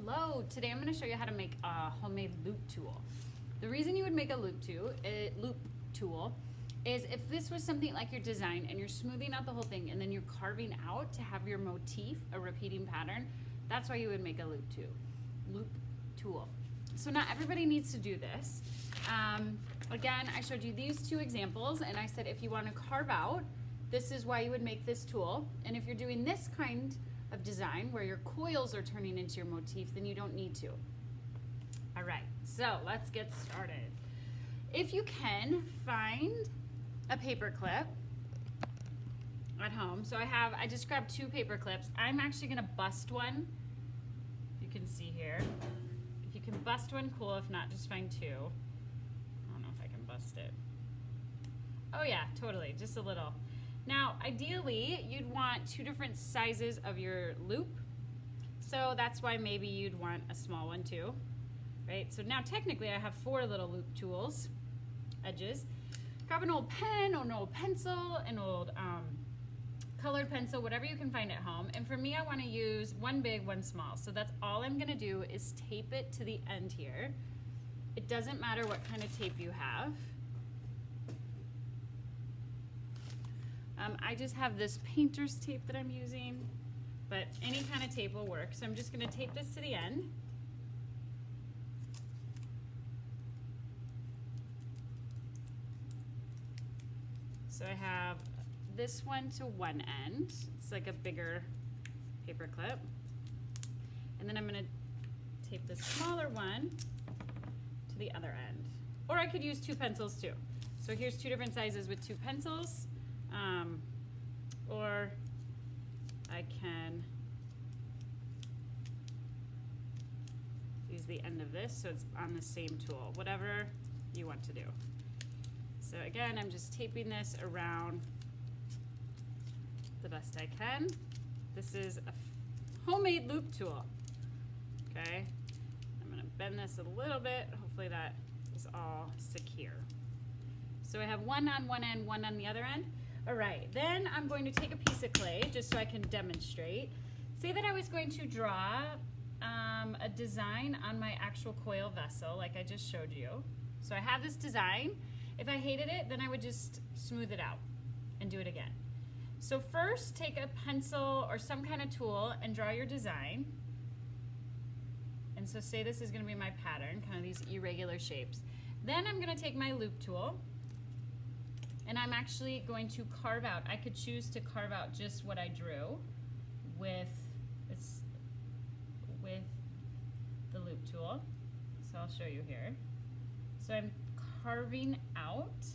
Hello, today I'm going to show you how to make a homemade loop tool. The reason you would make a loop tool is if this was something like your design and you're smoothing out the whole thing and then you're carving out to have your motif, a repeating pattern, that's why you would make a loop tool. So not everybody needs to do this. Again, I showed you these two examples and I said if you want to carve out, this is why you would make this tool. And if you're doing this kind of design where your coils are turning into your motif, then you don't need to. All right, so let's get started. If you can, find a paper clip at home. So I just grabbed two paper clips. I'm actually gonna bust one. You can see here. If you can bust one, cool. If not, just find two. I don't know if I can bust it. Oh yeah, totally, just a little. Now, ideally, you'd want two different sizes of your loop. So that's why maybe you'd want a small one too, right? So now technically I have 4 little loop tools, edges. Grab an old pen or an old pencil, an old colored pencil, whatever you can find at home. And for me, I wanna use one big, one small. So that's all I'm gonna do is tape it to the end here. It doesn't matter what kind of tape you have. I just have this painter's tape that I'm using, but any kind of tape will work. So I'm just gonna tape this to the end. So I have this one to one end. It's like a bigger paper clip. And then I'm gonna tape the smaller one to the other end. Or I could use 2 pencils too. So here's 2 different sizes with 2 pencils. Or I can use the end of this so it's on the same tool, whatever you want to do. So again, I'm just taping this around the best I can. This is a homemade loop tool, okay? I'm gonna bend this a little bit. Hopefully that is all secure. So I have one on one end, one on the other end. All right, then I'm going to take a piece of clay just so I can demonstrate. Say that I was going to draw a design on my actual coil vessel like I just showed you. So I have this design. If I hated it, then I would just smooth it out and do it again. So first, take a pencil or some kind of tool and draw your design. And so say this is gonna be my pattern, kind of these irregular shapes. Then I'm gonna take my loop tool and I'm actually going to carve out. I could choose to carve out just what I drew with the loop tool. So I'll show you here. So I'm carving out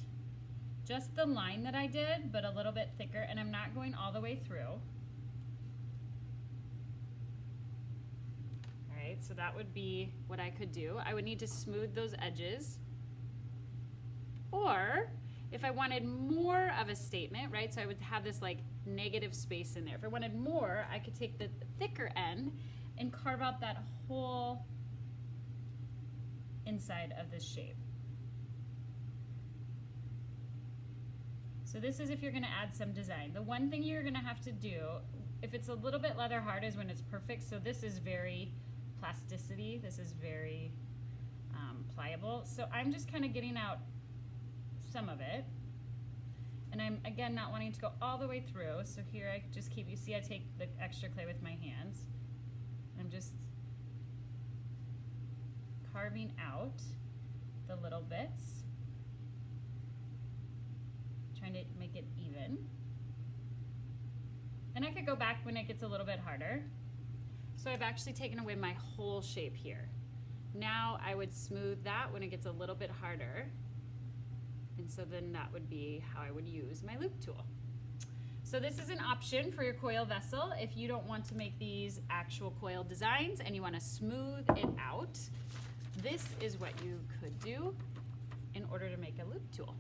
just the line that I did, but a little bit thicker, and I'm not going all the way through. All right, so that would be what I could do. I would need to smooth those edges. Or if I wanted more of a statement, right, so I would have this like negative space in there. If I wanted more, I could take the thicker end and carve out that whole inside of this shape. So this is if you're gonna add some design. The one thing you're gonna have to do, if it's a little bit leather hard, is when it's perfect. So this is very plasticity. This is very pliable. So I'm just kind of getting out some of it. And I'm, again, not wanting to go all the way through. So here I just keep, you see I take the extra clay with my hands. I'm just carving out the little bits, trying to make it even. And I could go back when it gets a little bit harder. So I've actually taken away my whole shape here. Now I would smooth that when it gets a little bit harder. And so then that would be how I would use my loop tool. So this is an option for your coil vessel if you don't want to make these actual coil designs and you want to smooth it out. This is what you could do in order to make a loop tool.